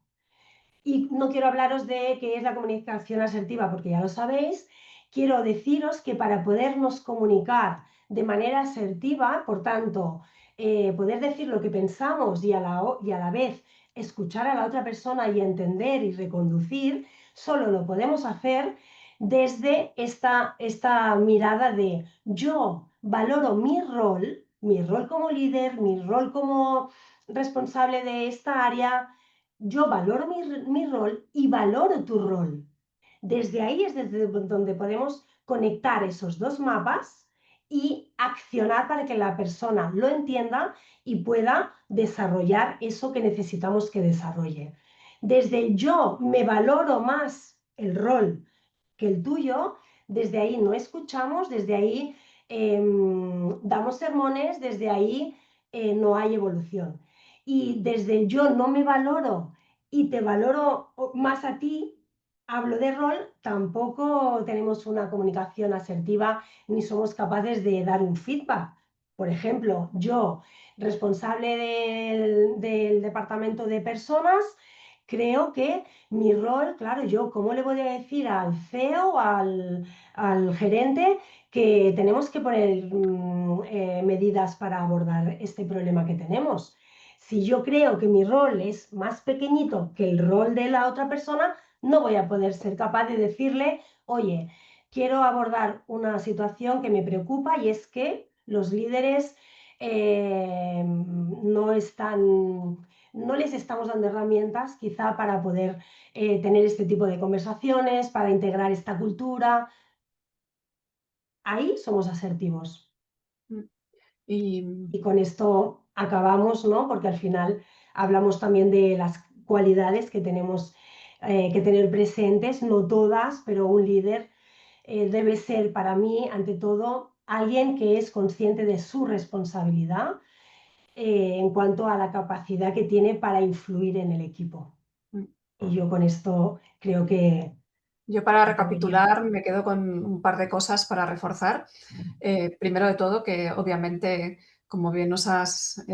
Y no quiero hablaros de qué es la comunicación asertiva, porque ya lo sabéis. Quiero deciros que para podernos comunicar de manera asertiva, por tanto, poder decir lo que pensamos y a la vez escuchar a la otra persona y entender y reconducir, solo lo podemos hacer desde esta mirada de yo valoro mi rol como líder, mi rol como responsable de esta área. Yo valoro mi rol y valoro tu rol. Desde ahí es desde donde podemos conectar esos dos mapas y accionar para que la persona lo entienda y pueda desarrollar eso que necesitamos que desarrolle. Desde el yo me valoro más el rol que el tuyo, desde ahí no escuchamos, desde ahí damos sermones, desde ahí no hay evolución. Y desde el yo no me valoro y te valoro más a ti, hablo de rol, tampoco tenemos una comunicación asertiva ni somos capaces de dar un feedback. Por ejemplo, yo, responsable del departamento de personas, creo que mi rol, claro, yo, ¿cómo le voy a decir al CEO o al gerente que tenemos que poner medidas para abordar este problema que tenemos? Si yo creo que mi rol es más pequeñito que el rol de la otra persona, no voy a poder ser capaz de decirle, oye, quiero abordar una situación que me preocupa y es que los líderes no están, no les estamos dando herramientas quizá para poder tener este tipo de conversaciones, para integrar esta cultura. Ahí somos asertivos. Mm. Y Y con esto acabamos, ¿no? Porque al final hablamos también de las cualidades que tenemos que tener presentes, no todas, pero un líder debe ser para mí, ante todo, alguien que es consciente de su responsabilidad en cuanto a la capacidad que tiene para influir en el equipo. mm. Y yo con esto creo que Yo, para acabaría. recapitular, me quedo con un par de cosas para reforzar. Primero de todo, que obviamente, como bien nos has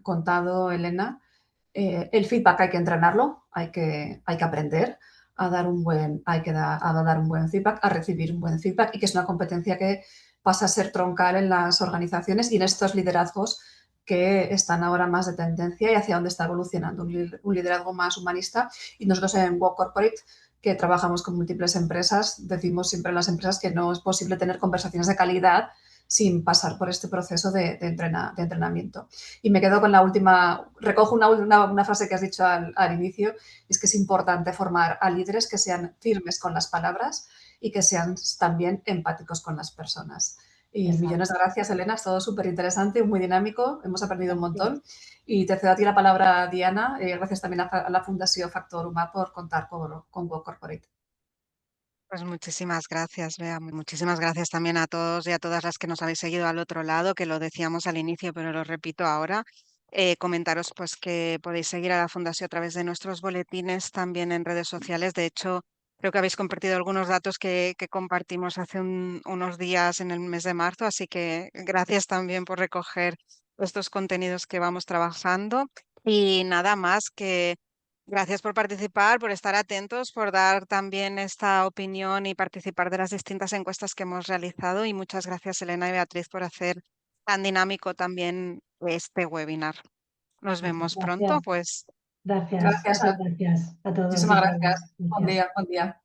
contado, Elena, el feedback hay que entrenarlo, hay que aprender a dar un buen, a dar un buen feedback, a recibir un buen feedback, y que es una competencia que pasa a ser troncal en las organizaciones y en estos liderazgos que están ahora más de tendencia y hacia dónde está evolucionando un liderazgo más humanista. Y nosotros en Work Corporate, que trabajamos con múltiples empresas, decimos siempre en las empresas que no es posible tener conversaciones de calidad sin pasar por este proceso de entrenamiento. Y me quedo con la última, recojo una frase que has dicho al inicio, es que es importante formar a líderes que sean firmes con las palabras y que sean también empáticos con las personas. Y Exacto. millones de gracias, Elena, es todo súper interesante, muy dinámico, hemos aprendido un Gracias. montón. Y te cedo a ti la palabra, Diana. Gracias también a la Fundació Factor Humà por contar con Go Corporate. Pues muchísimas gracias, Bea. Muchísimas gracias también a todos y a todas las que nos habéis seguido al otro lado, que lo decíamos al inicio, pero lo repito ahora. Comentaros pues que podéis seguir a la Fundación a través de nuestros boletines, también en redes sociales. De hecho, creo que habéis compartido algunos datos que compartimos hace unos días en el mes de marzo, así que gracias también por recoger estos contenidos que vamos trabajando. Y nada más que gracias por participar, por estar atentos, por dar también esta opinión y participar de las distintas encuestas que hemos realizado. Y muchas gracias, Elena y Beatriz, por hacer tan dinámico también este webinar. Nos vemos pronto, Gracias. pues. Gracias. Gracias, Muchas gracias a todos y muchísimas todas. gracias. Buen Gracias. día, buen día.